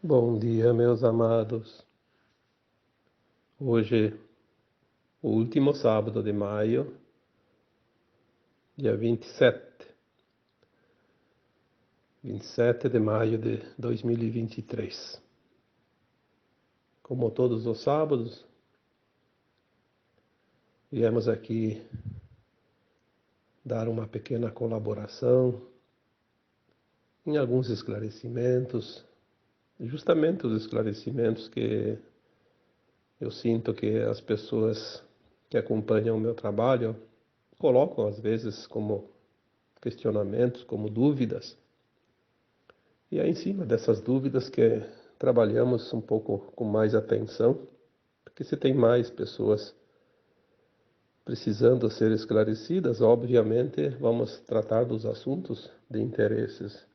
Bom dia, meus amados. Hoje, o último sábado de maio, dia 27 de maio de 2023. Como todos os sábados, viemos aqui dar uma pequena colaboração em alguns esclarecimentos, justamente os esclarecimentos que eu sinto que as pessoas que acompanham o meu trabalho colocam às vezes como questionamentos, como dúvidas. E é em cima dessas dúvidas que trabalhamos um pouco com mais atenção, porque se tem mais pessoas precisando ser esclarecidas, obviamente vamos tratar dos assuntos de interesses.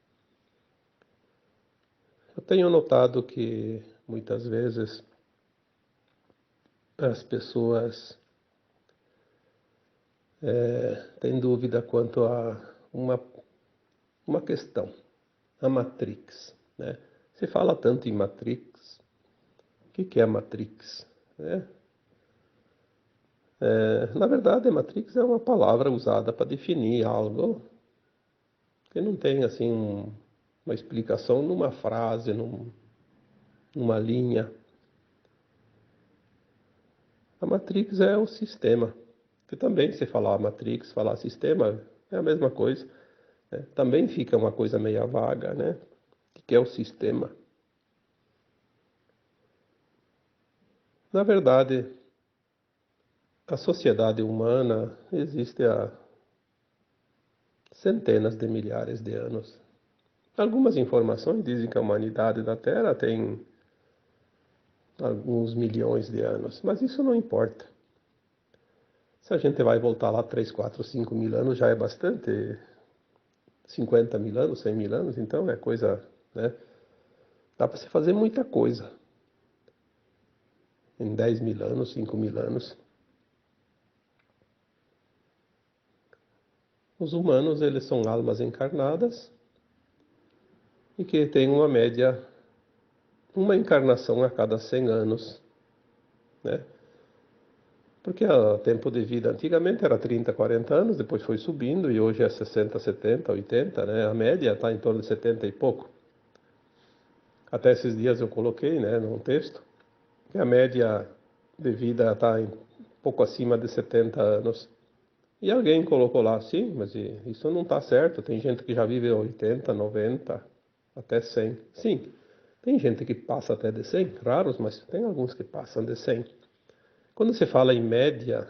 Eu tenho notado que muitas vezes as pessoas têm dúvida quanto a uma questão, a Matrix, né? Se fala tanto em Matrix, o que é a Matrix, né? Na verdade, Matrix é uma palavra usada para definir algo que não tem assim uma explicação numa frase, numa linha. A Matrix é o sistema, que também se falar Matrix, falar sistema, é a mesma coisa, né? Também fica uma coisa meio vaga, né? O que é o sistema? Na verdade, a sociedade humana existe há centenas de milhares de anos. Algumas informações dizem que a humanidade da Terra tem alguns milhões de anos, mas isso não importa. Se a gente vai voltar lá 3, 4, 5 mil anos, já é bastante. 50 mil anos, 100 mil anos, então é coisa, né? Dá para se fazer muita coisa em 10 mil anos, 5 mil anos. Os humanos, eles são almas encarnadas e que têm uma média, uma encarnação a cada 100 anos, né? Porque o tempo de vida antigamente era 30, 40 anos, depois foi subindo e hoje é 60, 70, 80, né? A média está em torno de 70 e pouco. Até esses dias eu coloquei, né, num texto, que a média de vida está em pouco acima de 70 anos. E alguém colocou lá, sim, mas isso não está certo. Tem gente que já vive 80, 90, até 100. Sim, tem gente que passa até de 100, raros, mas tem alguns que passam de 100. Quando se fala em média,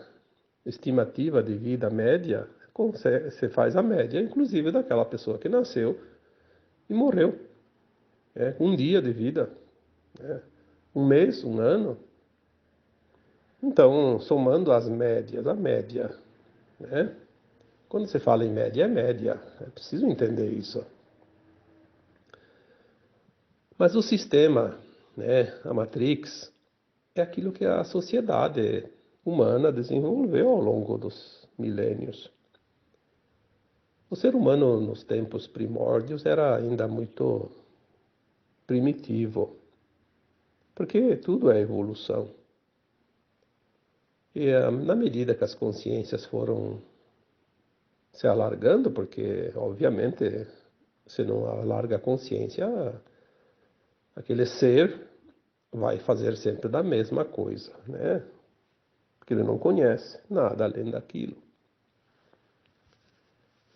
estimativa de vida média, você faz a média, inclusive daquela pessoa que nasceu e morreu. Um dia de vida, um mês, um ano. Então, somando as médias, a média, né? Quando você fala em média, é média. É preciso entender isso. Mas o sistema, né, a Matrix, é aquilo que a sociedade humana desenvolveu ao longo dos milênios. O ser humano, nos tempos primórdios, era ainda muito primitivo, porque tudo é evolução. E na medida que as consciências foram se alargando, porque, obviamente, se não alarga a consciência, aquele ser vai fazer sempre da mesma coisa, né? Porque ele não conhece nada além daquilo.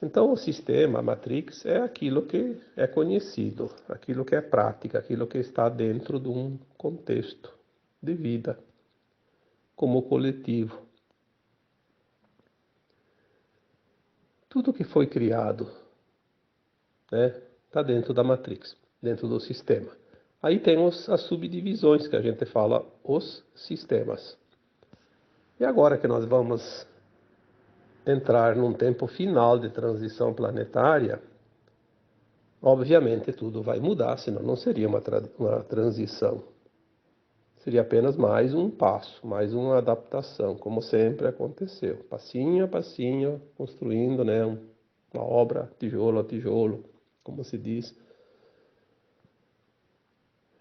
Então, o sistema, a Matrix, é aquilo que é conhecido, aquilo que é prática, aquilo que está dentro de um contexto de vida, como coletivo. Tudo que foi criado, né, está dentro da Matrix, dentro do sistema. Aí temos as subdivisões que a gente fala, os sistemas. E agora que nós vamos entrar num tempo final de transição planetária, obviamente tudo vai mudar, senão não seria uma transição. Seria apenas mais um passo, mais uma adaptação, como sempre aconteceu. Passinho a passinho, construindo, né, uma obra, tijolo a tijolo, como se diz.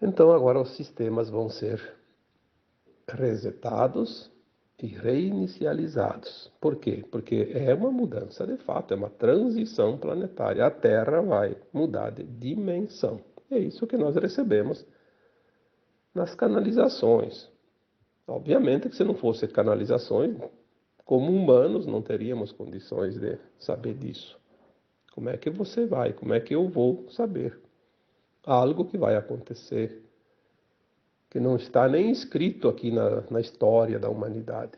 Então agora os sistemas vão ser resetados e reinicializados. Por quê? Porque é uma mudança de fato, é uma transição planetária. A Terra vai mudar de dimensão. É isso que nós recebemos nas canalizações. Obviamente que se não fosse canalizações, como humanos não teríamos condições de saber disso. Como é que você vai? Como é que eu vou saber? Algo que vai acontecer, que não está nem escrito aqui na história da humanidade.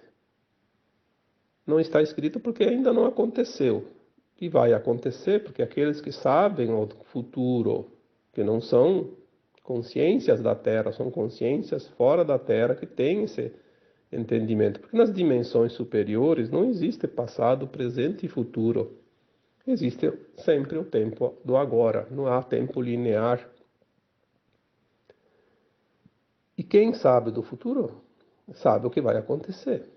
Não está escrito porque ainda não aconteceu. E vai acontecer porque aqueles que sabem o futuro, que não são consciências da Terra, são consciências fora da Terra que têm esse entendimento. Porque nas dimensões superiores não existe passado, presente e futuro. Existe sempre o tempo do agora, não há tempo linear. E quem sabe do futuro, sabe o que vai acontecer.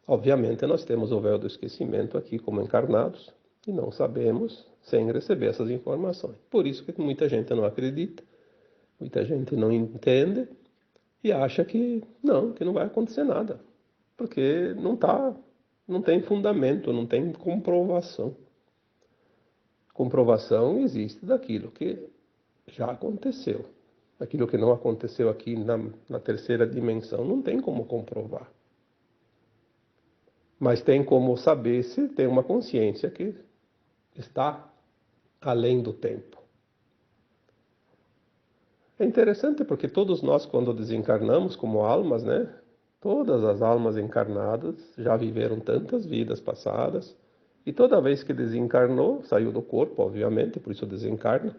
Obviamente, nós temos o véu do esquecimento aqui como encarnados e não sabemos sem receber essas informações. Por isso que muita gente não acredita, muita gente não entende e acha que não vai acontecer nada, porque não tem fundamento, não tem comprovação. Comprovação existe daquilo que já aconteceu. Aquilo que não aconteceu aqui na terceira dimensão não tem como comprovar. Mas tem como saber se tem uma consciência que está além do tempo. É interessante porque todos nós, quando desencarnamos como almas, né? Todas as almas encarnadas já viveram tantas vidas passadas e toda vez que desencarnou, saiu do corpo, obviamente, por isso desencarna,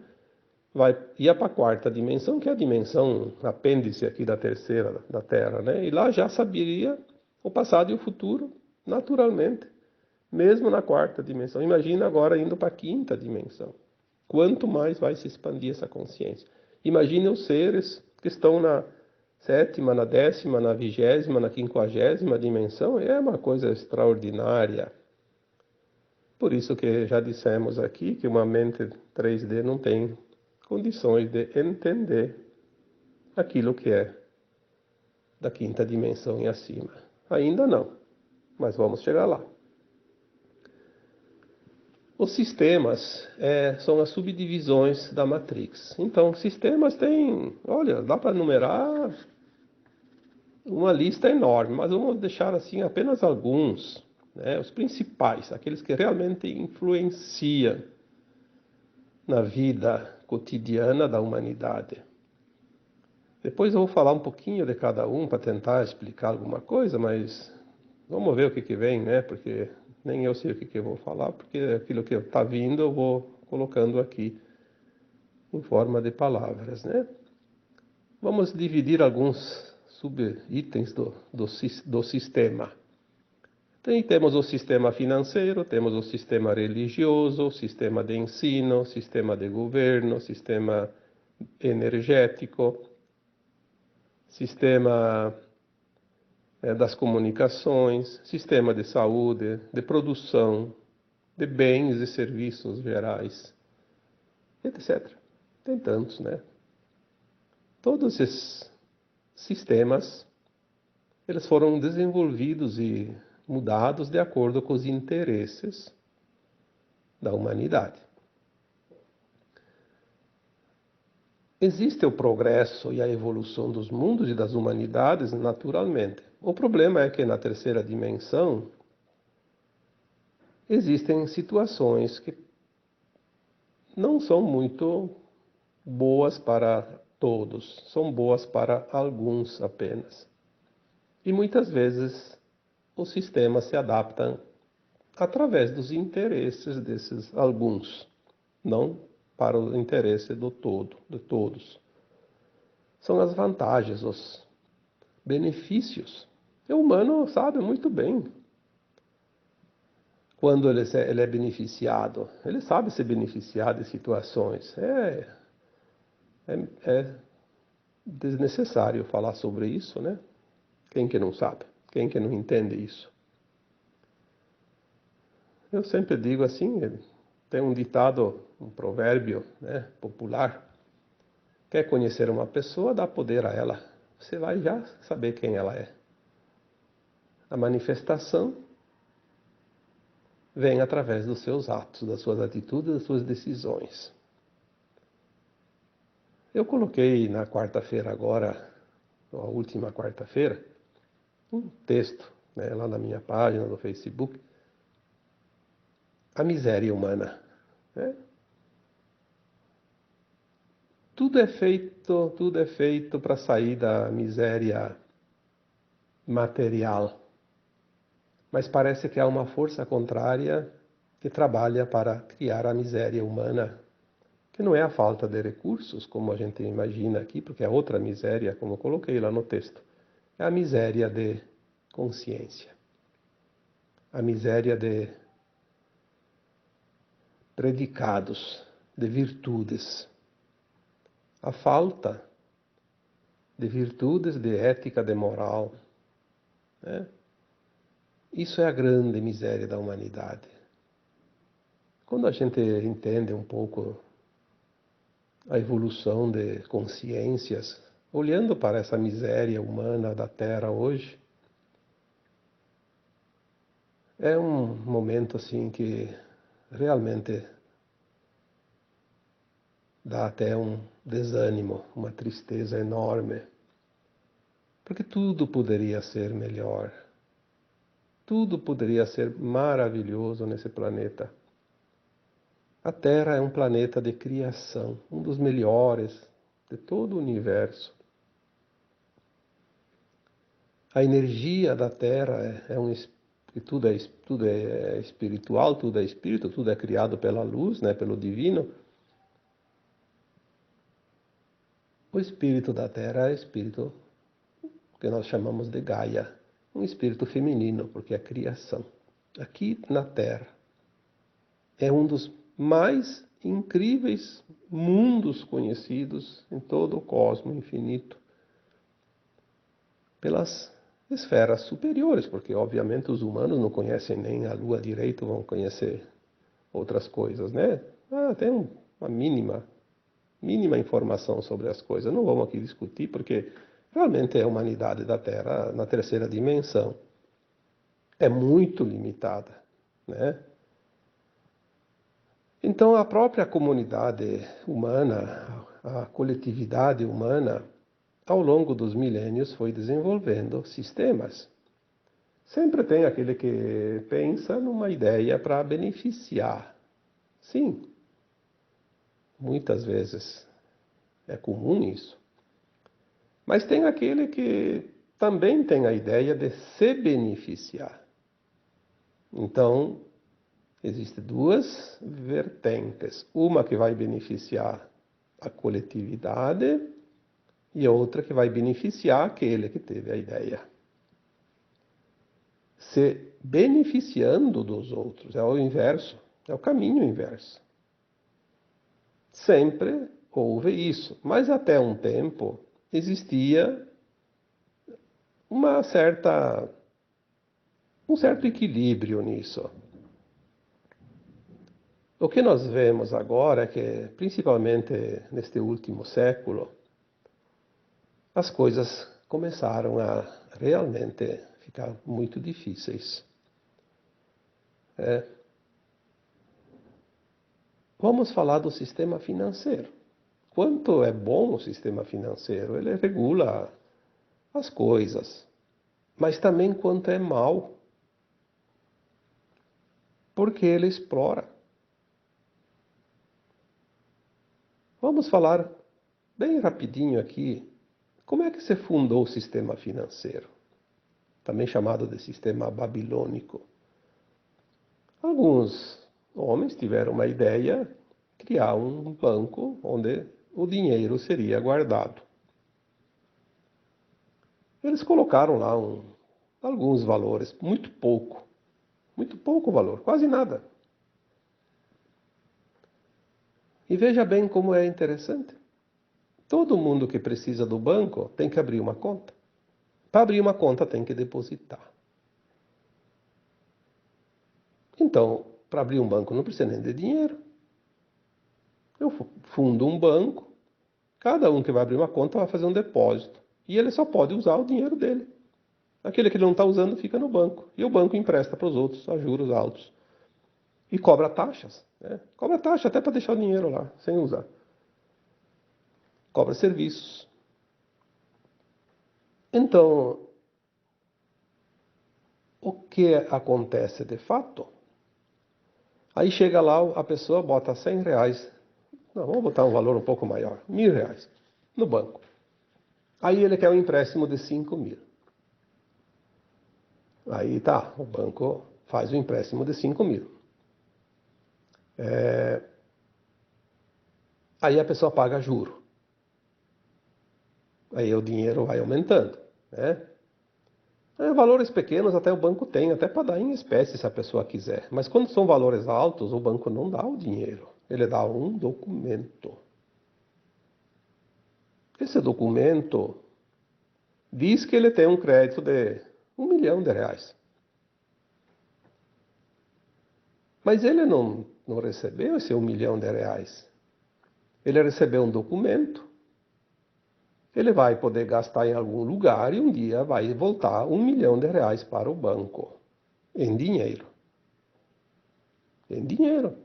ia para a quarta dimensão, que é a dimensão apêndice aqui da terceira, da Terra, né? E lá já saberia o passado e o futuro, naturalmente, mesmo na quarta dimensão. Imagina agora indo para a quinta dimensão. Quanto mais vai se expandir essa consciência. Imagine os seres que estão na sétima, na décima, na vigésima, na quinquagésima dimensão. É uma coisa extraordinária. Por isso que já dissemos aqui que uma mente 3D não tem condições de entender aquilo que é da quinta dimensão e acima. Ainda não, mas vamos chegar lá. Os sistemas são as subdivisões da Matrix. Então, sistemas têm, olha, dá para numerar uma lista enorme, mas vamos deixar assim apenas alguns, né, os principais, aqueles que realmente influenciam na vida cotidiana da humanidade. Depois eu vou falar um pouquinho de cada um para tentar explicar alguma coisa, mas vamos ver o que vem, né? Porque nem eu sei o que eu vou falar, porque aquilo que está vindo eu vou colocando aqui em forma de palavras, né? Vamos dividir alguns subitens do sistema. Temos o sistema financeiro, temos o sistema religioso, o sistema de ensino, o sistema de governo, o sistema energético, sistema das comunicações, sistema de saúde, de produção, de bens e serviços gerais, etc. Tem tantos, né? Todos esses sistemas, eles foram desenvolvidos e mudados de acordo com os interesses da humanidade. Existe o progresso e a evolução dos mundos e das humanidades naturalmente. O problema é que na terceira dimensão existem situações que não são muito boas para todos, são boas para alguns apenas. E muitas vezes o sistema se adapta através dos interesses desses alguns, não para o interesse do todo, de todos. São as vantagens, os benefícios. O humano sabe muito bem quando ele é beneficiado. Ele sabe se beneficiar de situações. É desnecessário falar sobre isso, né? Quem que não sabe? Quem que não entende isso? Eu sempre digo assim, tem um ditado, um provérbio, né, popular, Quer conhecer uma pessoa, dá poder a ela. Você vai já saber quem ela é. A manifestação vem através dos seus atos, das suas atitudes, das suas decisões. Eu coloquei na quarta-feira agora, a última quarta-feira, um texto, né, lá na minha página do Facebook, a miséria humana. Né? Tudo é feito para sair da miséria material. Mas parece que há uma força contrária que trabalha para criar a miséria humana, que não é a falta de recursos, como a gente imagina aqui, porque é outra miséria, como eu coloquei lá no texto. É a miséria de consciência. A miséria de predicados, de virtudes. A falta de virtudes, de ética, de moral. Né? Isso é a grande miséria da humanidade. Quando a gente entende um pouco a evolução de consciências, olhando para essa miséria humana da Terra hoje, é um momento assim que realmente dá até um desânimo, uma tristeza enorme, porque tudo poderia ser melhor, tudo poderia ser maravilhoso nesse planeta. A Terra é um planeta de criação, um dos melhores de todo o universo. A energia da Terra tudo é espiritual, tudo é espírito, tudo é criado pela luz, né, pelo divino. O espírito da Terra é espírito que nós chamamos de Gaia, um espírito feminino, porque é a criação. Aqui na Terra é um dos mais incríveis mundos conhecidos em todo o cosmo infinito pelas esferas superiores, porque obviamente os humanos não conhecem nem a Lua direito, vão conhecer outras coisas, né? Tem uma mínima informação sobre as coisas. Não vamos aqui discutir, porque realmente a humanidade da Terra, na terceira dimensão, é muito limitada, né? Então a própria comunidade humana, a coletividade humana, ao longo dos milênios foi desenvolvendo sistemas. Sempre tem aquele que pensa numa ideia para beneficiar. Sim, muitas vezes é comum isso. Mas tem aquele que também tem a ideia de se beneficiar. Então, existem duas vertentes. Uma que vai beneficiar a coletividade e outra que vai beneficiar aquele que teve a ideia. Se beneficiando dos outros, é o inverso, é o caminho inverso. Sempre houve isso, mas até um tempo existia um certo equilíbrio nisso. O que nós vemos agora é que, principalmente neste último século, as coisas começaram a realmente ficar muito difíceis. Vamos falar do sistema financeiro. Quanto é bom o sistema financeiro? Ele regula as coisas, mas também quanto é mal, porque ele explora. Vamos falar bem rapidinho aqui como é que se fundou o sistema financeiro, também chamado de sistema babilônico. Alguns homens tiveram uma ideia, criar um banco onde o dinheiro seria guardado. Eles colocaram lá alguns valores, muito pouco valor, quase nada. E veja bem como é interessante. Todo mundo que precisa do banco tem que abrir uma conta. Para abrir uma conta tem que depositar. Então, para abrir um banco não precisa nem de dinheiro. Eu fundo um banco, Cada um que vai abrir uma conta vai fazer um depósito. E ele só pode usar o dinheiro dele. Aquele que ele não está usando fica no banco. E o banco empresta para os outros a juros altos. E cobra taxas. Né? Cobra taxa até para deixar o dinheiro lá, sem usar. Cobra serviços. Então, o que acontece de fato? Aí chega lá, a pessoa bota R$100. Não, vamos botar um valor um pouco maior. R$1.000 no banco. Aí ele quer um empréstimo de 5.000. Aí tá, o banco faz o empréstimo de 5.000. Aí a pessoa paga juro. Aí o dinheiro vai aumentando, né? Valores pequenos até o banco tem, até para dar em espécie se a pessoa quiser. Mas quando são valores altos, o banco não dá o dinheiro. Ele dá um documento. Esse documento diz que ele tem um crédito de R$1.000.000. Mas ele não recebeu esse R$1.000.000. Ele recebeu um documento. Ele vai poder gastar em algum lugar e um dia vai voltar R$1.000.000 para o banco. Em dinheiro. Em dinheiro.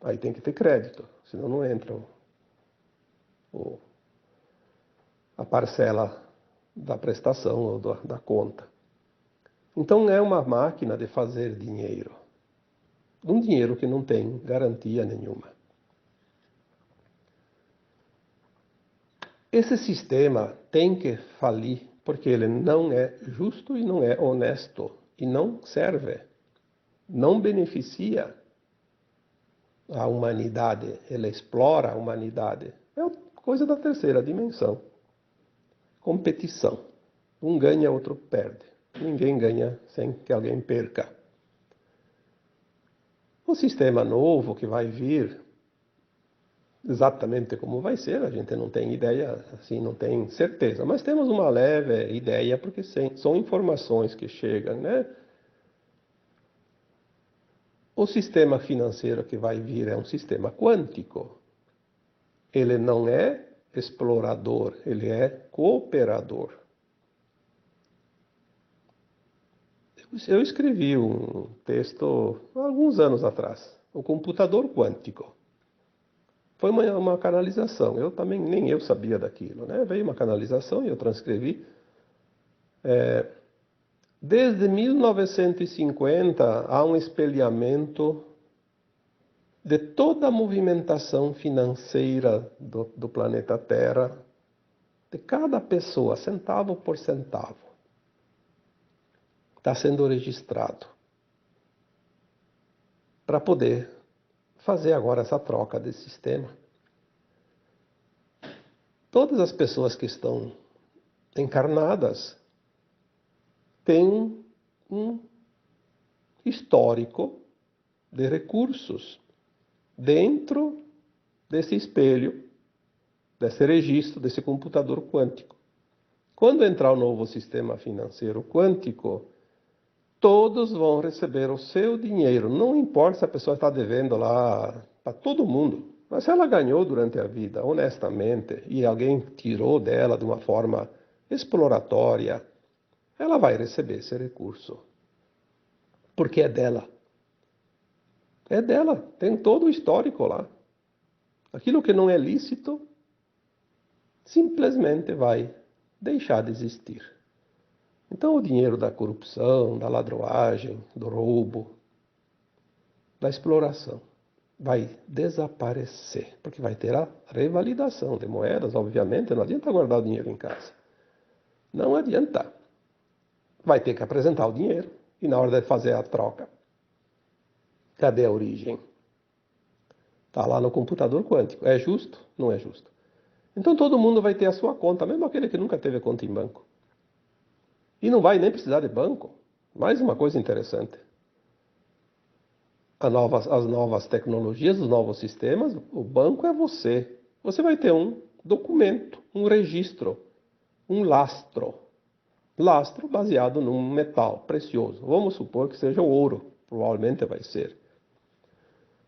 Aí tem que ter crédito, senão não entra a parcela da prestação ou da conta. Então é uma máquina de fazer dinheiro. Um dinheiro que não tem garantia nenhuma. Esse sistema tem que falir porque ele não é justo e não é honesto e não serve, não beneficia a humanidade, ele explora a humanidade. É coisa da terceira dimensão. Competição. Um ganha, outro perde. Ninguém ganha sem que alguém perca. O sistema novo que vai vir, exatamente como vai ser, a gente não tem ideia, assim, não tem certeza, mas temos uma leve ideia porque são informações que chegam, né? O sistema financeiro que vai vir é um sistema quântico. Ele não é explorador, ele é cooperador. Eu escrevi um texto há alguns anos atrás, o computador quântico. Foi uma canalização, eu também nem eu sabia daquilo, né? Veio uma canalização e eu transcrevi. Desde 1950 há um espelhamento de toda a movimentação financeira do planeta Terra, de cada pessoa, centavo por centavo. Está sendo registrado para poder fazer agora essa troca de sistema. Todas as pessoas que estão encarnadas têm um histórico de recursos dentro desse espelho, desse registro, desse computador quântico. Quando entrar o novo sistema financeiro quântico, todos vão receber o seu dinheiro. Não importa se a pessoa está devendo lá para todo mundo. Mas se ela ganhou durante a vida, honestamente, e alguém tirou dela de uma forma exploratória, ela vai receber esse recurso. Porque é dela. É dela. Tem todo o histórico lá. Aquilo que não é lícito, simplesmente vai deixar de existir. Então o dinheiro da corrupção, da ladroagem, do roubo, da exploração, vai desaparecer, porque vai ter a revalidação de moedas, obviamente, não adianta guardar o dinheiro em casa. Não adianta. Vai ter que apresentar o dinheiro, e na hora de fazer a troca, cadê a origem? Está lá no computador quântico. É justo? Não é justo. Então todo mundo vai ter a sua conta, mesmo aquele que nunca teve conta em banco. E não vai nem precisar de banco. Mais uma coisa interessante. As novas tecnologias, os novos sistemas, o banco é você. Você vai ter um documento, um registro, um lastro. Lastro baseado num metal precioso. Vamos supor que seja o ouro. Provavelmente vai ser.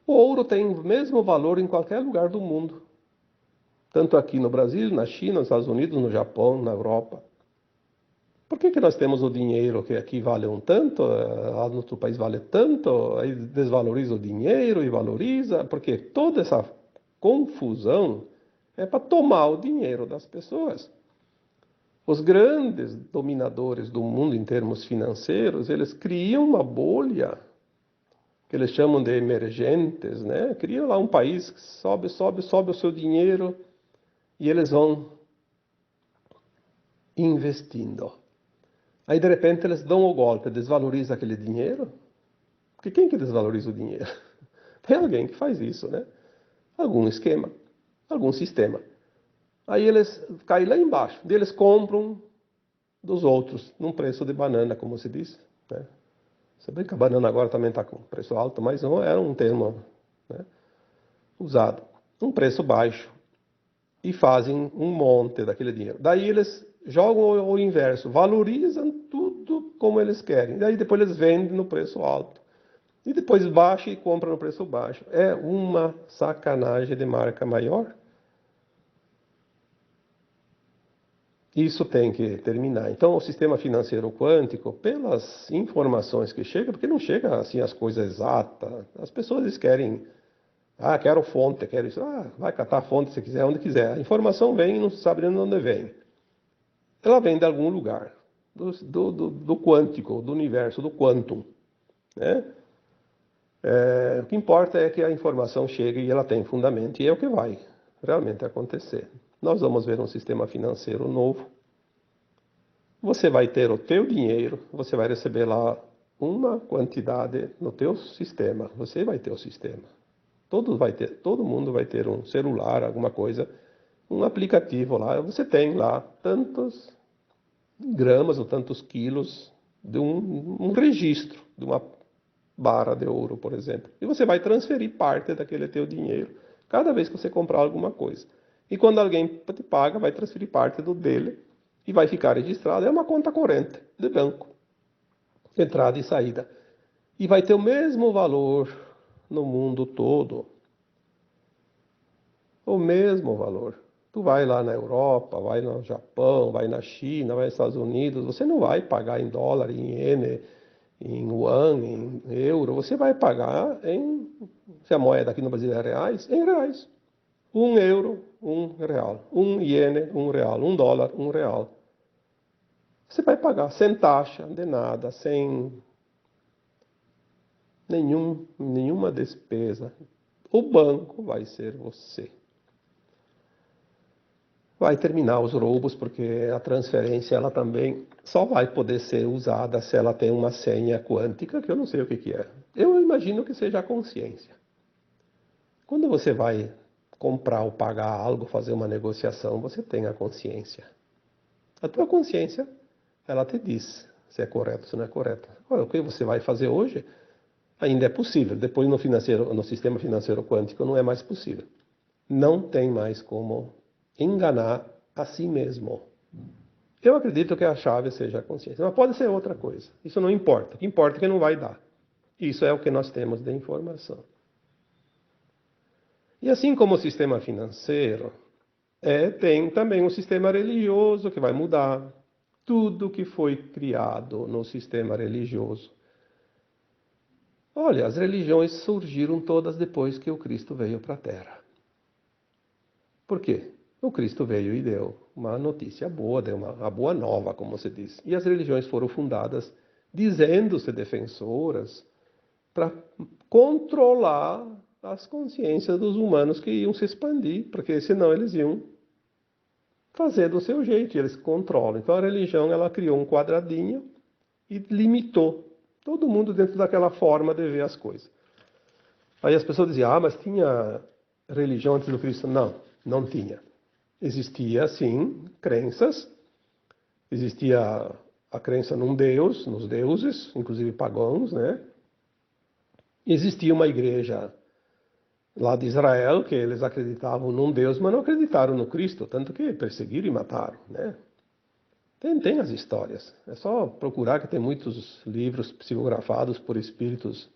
O ouro tem o mesmo valor em qualquer lugar do mundo. Tanto aqui no Brasil, na China, nos Estados Unidos, no Japão, na Europa. Por que nós temos o dinheiro que aqui vale um tanto, lá no outro país vale tanto, aí desvaloriza o dinheiro e valoriza? Porque toda essa confusão é para tomar o dinheiro das pessoas. Os grandes dominadores do mundo em termos financeiros, eles criam uma bolha, que eles chamam de emergentes, né? Criam lá um país que sobe o seu dinheiro e eles vão investindo. Aí, de repente, eles dão o golpe, desvaloriza aquele dinheiro. Porque quem que desvaloriza o dinheiro? Tem alguém que faz isso, né? Algum esquema, algum sistema. Aí eles caem lá embaixo, e eles compram dos outros, num preço de banana, como se diz, né? Você vê que a banana agora também está com preço alto, mas não era um termo, né, usado. Um preço baixo. E fazem um monte daquele dinheiro. Daí eles jogam o inverso, valorizam tudo como eles querem. Daí depois eles vendem no preço alto. E depois baixa e compra no preço baixo. É uma sacanagem de marca maior. Isso tem que terminar. Então, o sistema financeiro quântico, pelas informações que chegam, porque não chega assim as coisas exatas, as pessoas querem, quero fonte, quero isso, vai catar a fonte se quiser, onde quiser. A informação vem e não se sabe de onde vem. Ela vem de algum lugar, do quântico, do universo, do quantum, né? O que importa é que a informação chegue e ela tem fundamento, e é o que vai realmente acontecer. Nós vamos ver um sistema financeiro novo. Você vai ter o teu dinheiro, você vai receber lá uma quantidade no teu sistema. Você vai ter o sistema. Todo mundo vai ter um celular, alguma coisa, um aplicativo lá. Você tem lá tantos gramas ou tantos quilos de um registro de uma barra de ouro, por exemplo. E você vai transferir parte daquele teu dinheiro cada vez que você comprar alguma coisa. E quando alguém te paga, vai transferir parte do dele e vai ficar registrado. É uma conta corrente de banco, entrada e saída. E vai ter o mesmo valor no mundo todo. O mesmo valor. Tu vai lá na Europa, vai no Japão, vai na China, vai nos Estados Unidos, você não vai pagar em dólar, em iene, em yuan, em euro, você vai pagar se a moeda aqui no Brasil é reais, em reais. 1 euro, 1 real. 1 iene, 1 real. 1 dólar, 1 real. Você vai pagar sem taxa, de nada, sem nenhuma despesa. O banco vai ser você. Vai terminar os roubos, porque a transferência ela também só vai poder ser usada se ela tem uma senha quântica, que eu não sei o que é. Eu imagino que seja a consciência. Quando você vai comprar ou pagar algo, fazer uma negociação, você tem a consciência. A tua consciência, ela te diz se é correto, se não é correto. Olha, o que você vai fazer hoje ainda é possível. Depois no sistema financeiro quântico não é mais possível. Não tem mais como enganar a si mesmo. Eu acredito que a chave seja a consciência, mas pode ser outra coisa. Isso não importa. O que importa é que não vai dar. Isso é o que nós temos de informação. E assim como o sistema financeiro, tem também um sistema religioso que vai mudar. Tudo que foi criado no sistema religioso. Olha, as religiões surgiram todas depois que o Cristo veio para a Terra. Por quê? O Cristo veio e deu uma notícia boa, deu uma boa nova, como se diz. E as religiões foram fundadas dizendo-se defensoras para controlar as consciências dos humanos que iam se expandir, porque senão eles iam fazer do seu jeito, e eles controlam. Então a religião ela criou um quadradinho e limitou todo mundo dentro daquela forma de ver as coisas. Aí as pessoas diziam, mas tinha religião antes do Cristo? Não, não tinha. Existia, sim, crenças. Existia a crença num Deus, nos deuses, inclusive pagãos, né? Existia uma igreja lá de Israel, que eles acreditavam num Deus, mas não acreditaram no Cristo, tanto que perseguiram e mataram, né? Tem as histórias. É só procurar que tem muitos livros psicografados por espíritos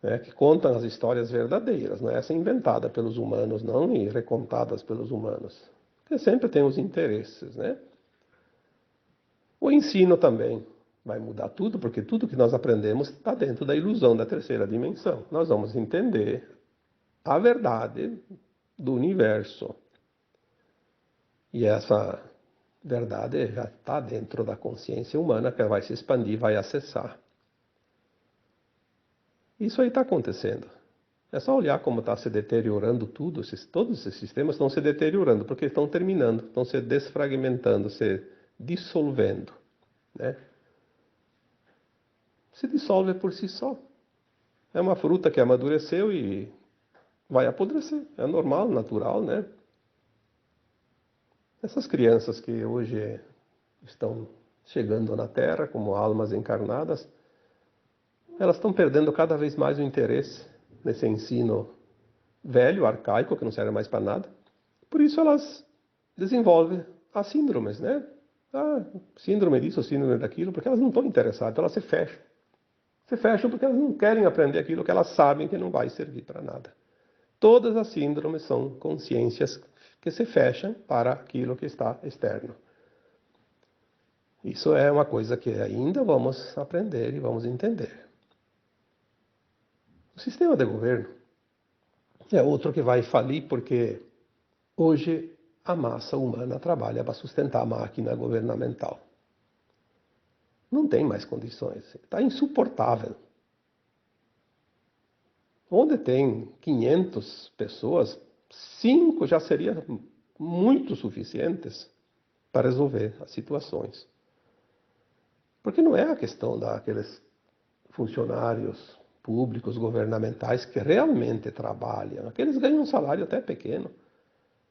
né, que contam as histórias verdadeiras, não é essa inventada pelos humanos, não, e recontadas pelos humanos. Porque sempre tem os interesses, né? O ensino também vai mudar tudo, porque tudo que nós aprendemos está dentro da ilusão da terceira dimensão. Nós vamos entender a verdade do universo. E essa verdade já está dentro da consciência humana, que ela vai se expandir, vai acessar. Isso aí está acontecendo. É só olhar como está se deteriorando tudo. Todos esses sistemas estão se deteriorando, porque estão terminando, estão se desfragmentando, se dissolvendo, né? Se dissolve por si só. É uma fruta que amadureceu e vai apodrecer. É normal, natural, né? Essas crianças que hoje estão chegando na Terra como almas encarnadas, elas estão perdendo cada vez mais o interesse nesse ensino velho, arcaico, que não serve mais para nada. Por isso elas desenvolvem as síndromes, né? Síndrome disso, síndrome daquilo, porque elas não estão interessadas, elas se fecham. Se fecham porque elas não querem aprender aquilo que elas sabem que não vai servir para nada. Todas as síndromes são consciências que se fecham para aquilo que está externo. Isso é uma coisa que ainda vamos aprender e vamos entender. O sistema de governo é outro que vai falir porque hoje a massa humana trabalha para sustentar a máquina governamental. Não tem mais condições, está insuportável. Onde tem 500 pessoas, 5 já seriam muito suficientes para resolver as situações. Porque não é a questão daqueles funcionários públicos, governamentais, que realmente trabalham. Aqueles ganham um salário até pequeno.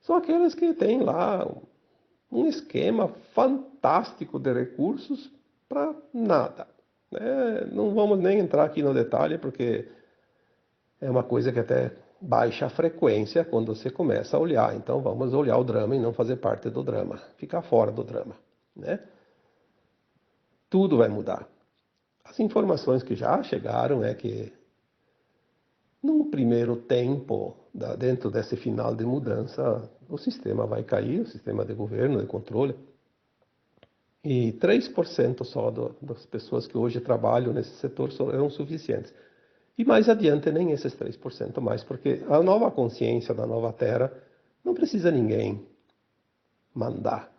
São aqueles que têm lá um esquema fantástico de recursos para nada. Não vamos nem entrar aqui no detalhe, porque é uma coisa que até baixa a frequência quando você começa a olhar. Então vamos olhar o drama e não fazer parte do drama. Ficar fora do drama, né? Tudo vai mudar. As informações que já chegaram é que, num primeiro tempo, dentro desse final de mudança, o sistema vai cair, o sistema de governo, de controle, e 3% só das pessoas que hoje trabalham nesse setor serão suficientes. E mais adiante, nem esses 3% mais, porque a nova consciência da nova Terra não precisa ninguém mandar.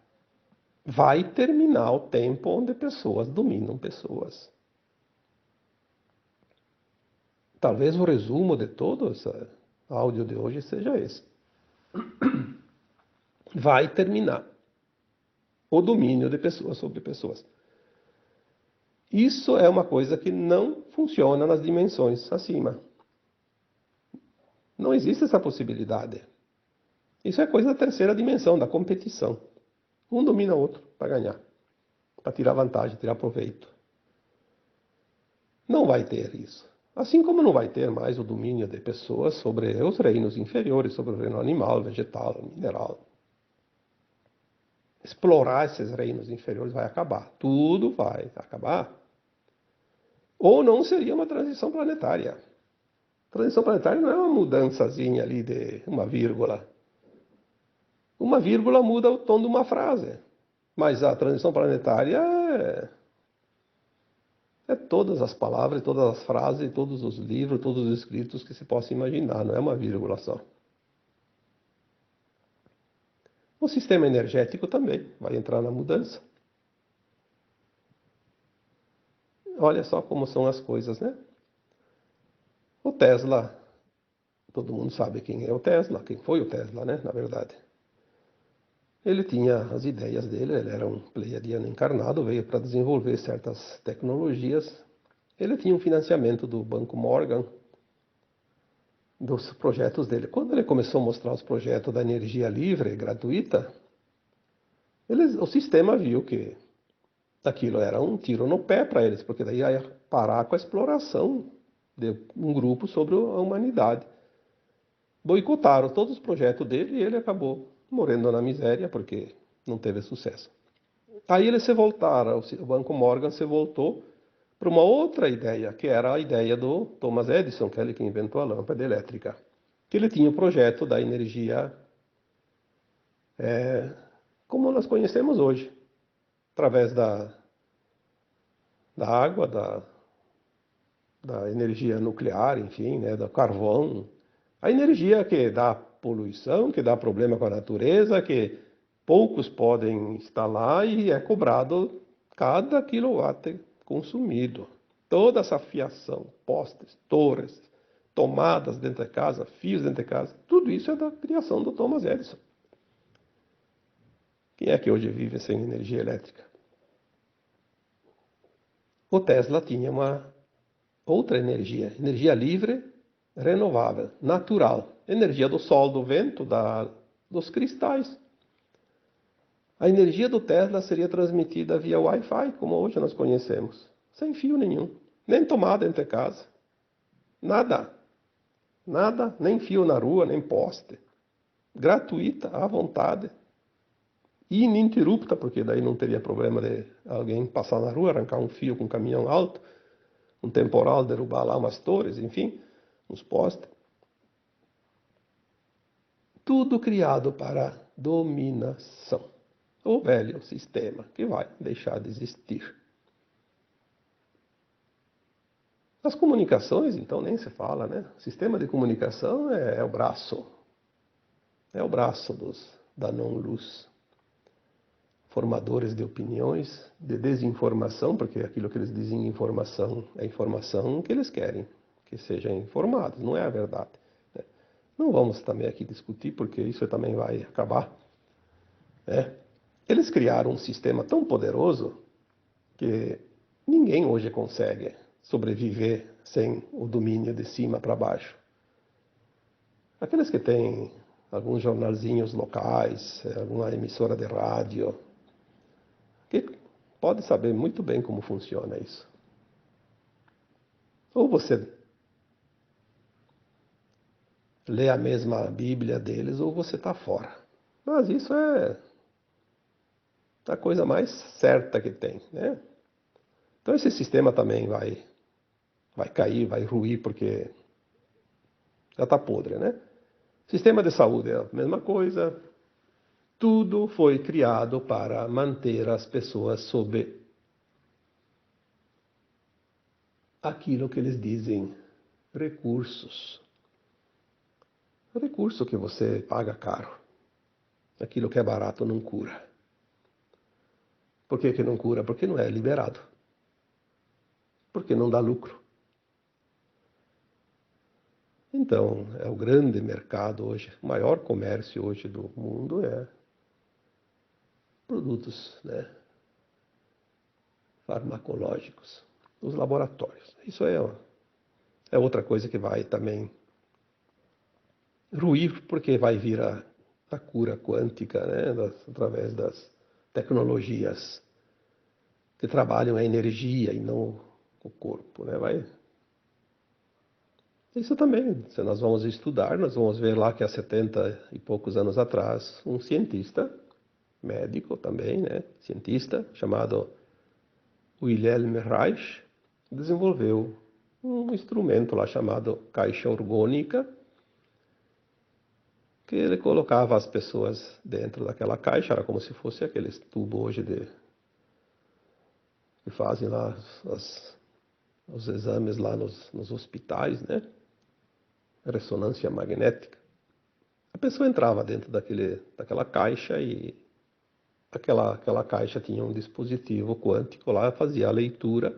Vai terminar o tempo onde pessoas dominam pessoas. Talvez o resumo de todo esse áudio de hoje seja esse. Vai terminar o domínio de pessoas sobre pessoas. Isso é uma coisa que não funciona nas dimensões acima. Não existe essa possibilidade. Isso é coisa da terceira dimensão, da competição. Um domina o outro para ganhar, para tirar vantagem, tirar proveito. Não vai ter isso. Assim como não vai ter mais o domínio de pessoas sobre os reinos inferiores, sobre o reino animal, vegetal, mineral. Explorar esses reinos inferiores vai acabar. Tudo vai acabar. Ou não seria uma transição planetária. Transição planetária não é uma mudançazinha ali de uma vírgula. Uma vírgula muda o tom de uma frase. Mas a transição planetária é todas as palavras, todas as frases, todos os livros, todos os escritos que se possa imaginar. Não é uma vírgula só. O sistema energético também vai entrar na mudança. Olha só como são as coisas, né? O Tesla, todo mundo sabe quem é o Tesla, quem foi o Tesla, né? Na verdade. Ele tinha as ideias dele, ele era um pleiadiano encarnado, veio para desenvolver certas tecnologias. Ele tinha um financiamento do Banco Morgan, dos projetos dele. Quando ele começou a mostrar os projetos da energia livre, gratuita, o sistema viu que aquilo era um tiro no pé para eles, porque daí ia parar com a exploração de um grupo sobre a humanidade. Boicotaram todos os projetos dele e ele acabou morrendo na miséria porque não teve sucesso. Aí eles se voltaram, o Banco Morgan se voltou para uma outra ideia, que era a ideia do Thomas Edison, que é ele que inventou a lâmpada elétrica. Que ele tinha o projeto da energia como nós conhecemos hoje, através da água, da energia nuclear, enfim, né, do carvão. A energia que dá poluição, que dá problema com a natureza, que poucos podem instalar e é cobrado cada quilowatt consumido. Toda essa fiação, postes, torres, tomadas dentro de casa, fios dentro de casa, tudo isso é da criação do Thomas Edison. Quem é que hoje vive sem energia elétrica? O Tesla tinha uma outra energia livre, renovável, natural, energia do sol, do vento, dos cristais. A energia do Tesla seria transmitida via Wi-Fi, como hoje nós conhecemos, sem fio nenhum, nem tomada entre casa, nada, nada, nem fio na rua, nem poste, gratuita, à vontade, ininterrupta, porque daí não teria problema de alguém passar na rua, arrancar um fio com um caminhão alto, um temporal, derrubar lá umas torres, enfim, uns postes. Tudo criado para dominação. O velho sistema que vai deixar de existir. As comunicações, então, nem se fala, né? O sistema de comunicação é o braço. É o braço da não-luz. Formadores de opiniões, de desinformação, porque aquilo que eles dizem informação é informação que eles querem que sejam informados, não é a verdade. Né? Não vamos também aqui discutir, porque isso também vai acabar. Né? Eles criaram um sistema tão poderoso que ninguém hoje consegue sobreviver sem o domínio de cima para baixo. Aqueles que têm alguns jornalzinhos locais, alguma emissora de rádio, que pode saber muito bem como funciona isso. Ou você lê a mesma Bíblia deles, ou você está fora. Mas isso é a coisa mais certa que tem, né? Então esse sistema também vai cair, vai ruir, porque já está podre, né? Sistema de saúde é a mesma coisa. Tudo foi criado para manter as pessoas sob aquilo que eles dizem recursos. Recurso que você paga caro. Aquilo que é barato não cura. Por que não cura? Porque não é liberado. Porque não dá lucro. Então, é o grande mercado hoje, o maior comércio hoje do mundo é produtos, né, farmacológicos, os laboratórios. Isso é outra coisa que vai também ruir, porque vai vir a cura quântica, né, através das tecnologias que trabalham a energia e não o corpo, né, Isso também, se nós vamos estudar, nós vamos ver lá que há 70 e poucos anos atrás, um cientista, médico também, né, cientista, chamado Wilhelm Reich, desenvolveu um instrumento lá chamado caixa orgônica, que ele colocava as pessoas dentro daquela caixa, era como se fosse aqueles tubos hoje que fazem lá os exames lá nos hospitais, né? Ressonância magnética. A pessoa entrava dentro daquela caixa e aquela caixa tinha um dispositivo quântico lá, fazia a leitura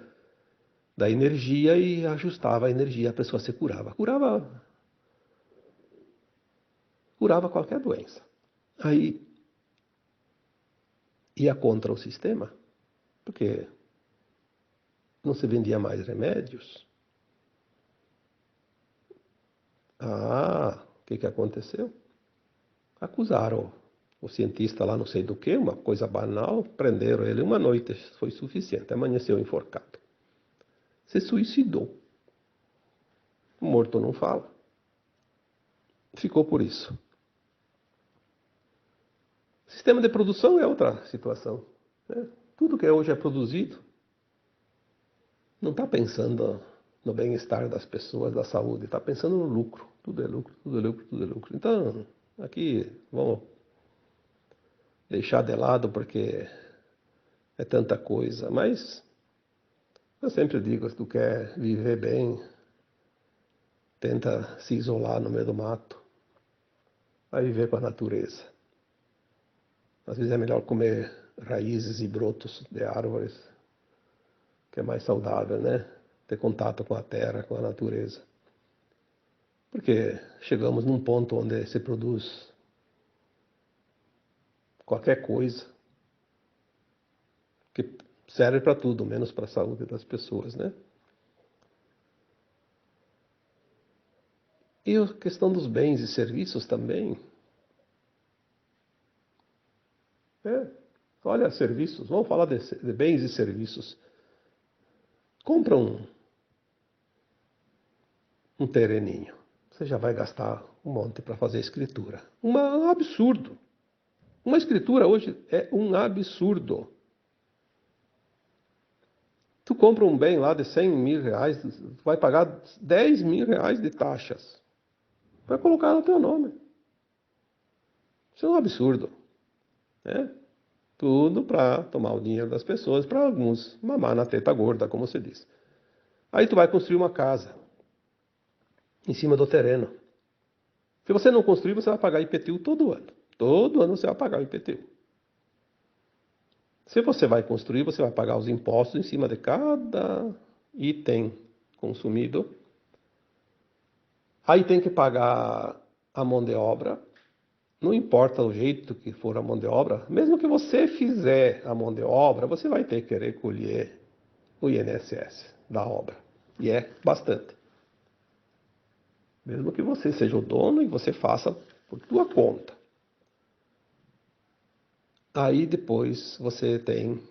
da energia e ajustava a energia, a pessoa se curava. Curava qualquer doença. Aí ia contra o sistema, porque não se vendia mais remédios. O que aconteceu? Acusaram o cientista lá não sei do que, uma coisa banal, prenderam ele uma noite, foi suficiente, amanheceu enforcado. Se suicidou. O morto não fala. Ficou por isso. Sistema de produção é outra situação. Né? Tudo que hoje é produzido não está pensando no bem-estar das pessoas, da saúde, está pensando no lucro. Tudo é lucro, tudo é lucro, tudo é lucro. Então, aqui vamos deixar de lado porque é tanta coisa. Mas eu sempre digo, se tu quer viver bem, tenta se isolar no meio do mato, vai viver com a natureza. Às vezes é melhor comer raízes e brotos de árvores, que é mais saudável, né? Ter contato com a terra, com a natureza. Porque chegamos num ponto onde se produz qualquer coisa que serve para tudo, menos para a saúde das pessoas, né? E a questão dos bens e serviços também. Olha, serviços, vamos falar de bens e serviços. Compra um terreninho. Você já vai gastar um monte para fazer escritura. Um absurdo. Uma escritura hoje é um absurdo. Tu compra um bem lá de 100 mil reais, vai pagar 10 mil reais de taxas. Vai colocar no teu nome. Isso é um absurdo. Né? Tudo para tomar o dinheiro das pessoas, para alguns mamar na teta gorda, como se diz. Aí tu vai construir uma casa em cima do terreno. Se você não construir, você vai pagar IPTU todo ano. Todo ano você vai pagar o IPTU. Se você vai construir, você vai pagar os impostos em cima de cada item consumido. Aí tem que pagar a mão de obra. Não importa o jeito que for a mão de obra, mesmo que você fizer a mão de obra, você vai ter que querer colher o INSS da obra. E é bastante. Mesmo que você seja o dono e você faça por tua conta. Aí depois você tem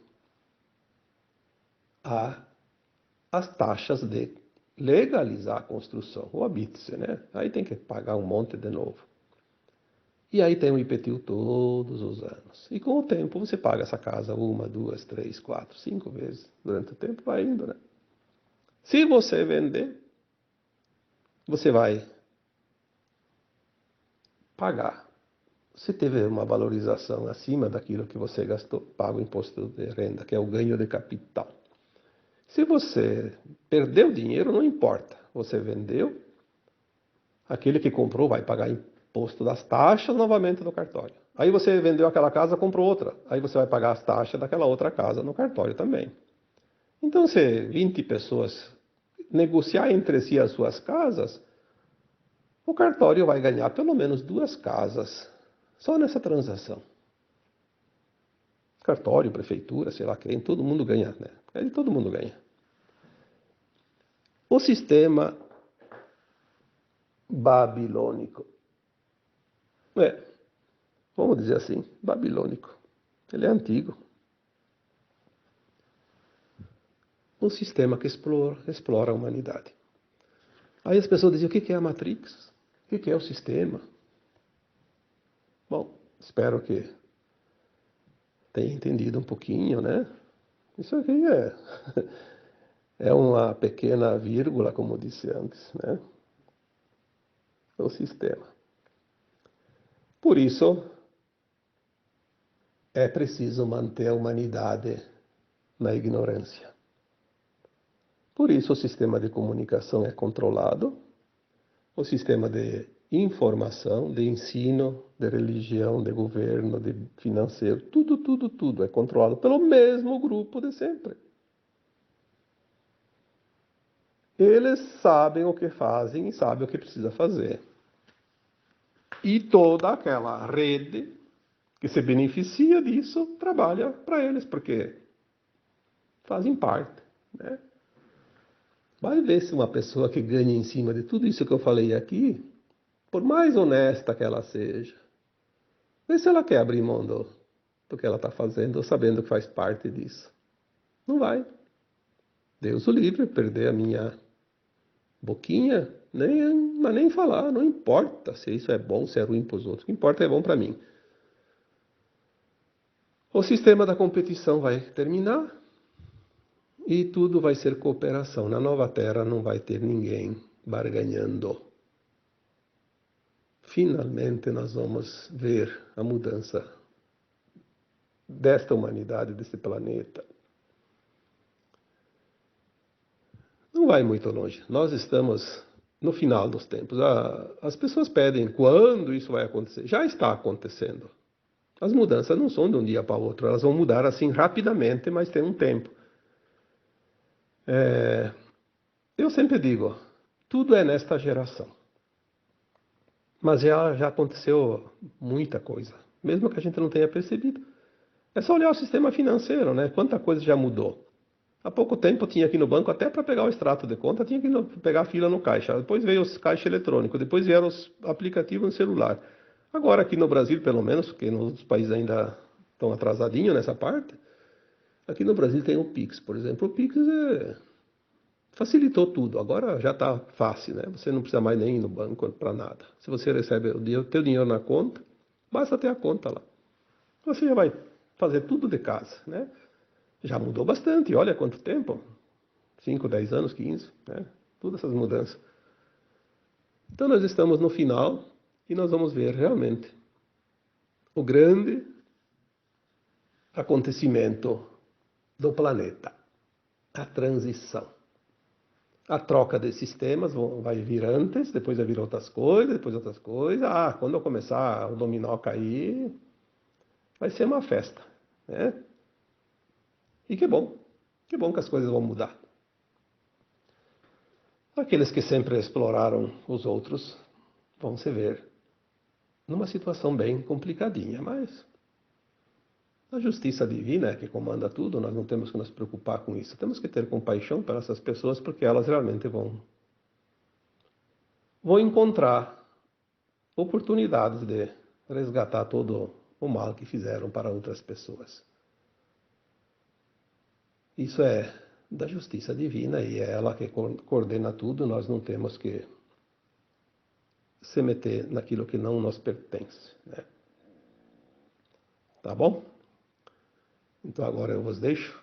as taxas de legalizar a construção, o habite-se, né? Aí tem que pagar um monte de novo. E aí tem o IPTU todos os anos. E com o tempo você paga essa casa 1, 2, 3, 4, 5 vezes. Durante o tempo vai indo, né? Se você vender, você vai pagar. Se teve uma valorização acima daquilo que você gastou, paga o imposto de renda, que é o ganho de capital. Se você perdeu dinheiro, não importa. Você vendeu, aquele que comprou vai pagar imposto das taxas novamente no cartório. Aí você vendeu aquela casa, comprou outra. Aí você vai pagar as taxas daquela outra casa no cartório também. Então, se 20 pessoas negociar entre si as suas casas, o cartório vai ganhar pelo menos 2 casas só nessa transação. Cartório, prefeitura, sei lá quem, todo mundo ganha, né? Aí todo mundo ganha. O sistema babilônico. Vamos dizer assim, babilônico. Ele é antigo. Um sistema que explora a humanidade. Aí as pessoas dizem, o que é a Matrix? O que é o sistema? Bom, espero que tenha entendido um pouquinho, né? Isso aqui é uma pequena vírgula, como disse antes, né? O sistema. Por isso, é preciso manter a humanidade na ignorância. Por isso, o sistema de comunicação é controlado, o sistema de informação, de ensino, de religião, de governo, de financeiro, tudo é controlado pelo mesmo grupo de sempre. Eles sabem o que fazem e sabem o que precisa fazer. E toda aquela rede que se beneficia disso trabalha para eles, porque fazem parte, né? Vai ver se uma pessoa que ganha em cima de tudo isso que eu falei aqui, por mais honesta que ela seja, vê se ela quer abrir mão do que ela está fazendo, sabendo que faz parte disso. Não vai. Deus o livre, perder a minha boquinha, mas nem falar, não importa se isso é bom, se é ruim para os outros. O que importa é bom para mim. O sistema da competição vai terminar. E tudo vai ser cooperação. Na nova terra não vai ter ninguém barganhando. Finalmente nós vamos ver a mudança desta humanidade, desse planeta. Não vai muito longe. Nós estamos no final dos tempos. As pessoas pedem quando isso vai acontecer. Já está acontecendo. As mudanças não são de um dia para o outro. Elas vão mudar assim rapidamente, mas tem um tempo. Eu sempre digo, tudo é nesta geração. Mas já aconteceu muita coisa, mesmo que a gente não tenha percebido. É só olhar o sistema financeiro, né? Quanta coisa já mudou. Há pouco tempo eu tinha aqui no banco, até para pegar o extrato de conta, tinha que pegar a fila no caixa. Depois veio os caixa eletrônico, depois vieram os aplicativos no celular. Agora aqui no Brasil, pelo menos, porque nos outros países ainda estão atrasadinhos nessa parte, aqui no Brasil tem o Pix, por exemplo. O Pix facilitou tudo. Agora já está fácil, né? Você não precisa mais nem ir no banco para nada. Se você recebe o teu dinheiro na conta, basta ter a conta lá. Você já vai fazer tudo de casa, né? Já mudou bastante. Olha quanto tempo. 5, 10 anos, 15, né? Todas essas mudanças. Então nós estamos no final e nós vamos ver realmente o grande acontecimento do planeta, a transição. A troca de sistemas vai vir antes, depois vai vir outras coisas, depois outras coisas. Quando eu começar o dominó a cair, vai ser uma festa, né? E que bom que as coisas vão mudar. Aqueles que sempre exploraram os outros vão se ver numa situação bem complicadinha, mas a justiça divina é que comanda tudo, nós não temos que nos preocupar com isso. Temos que ter compaixão para essas pessoas, porque elas realmente vão encontrar oportunidades de resgatar todo o mal que fizeram para outras pessoas. Isso é da justiça divina e é ela que coordena tudo, nós não temos que se meter naquilo que não nos pertence, né? Tá bom? Então agora eu vos deixo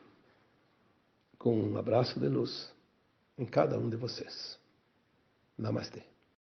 com um abraço de luz em cada um de vocês. Namastê.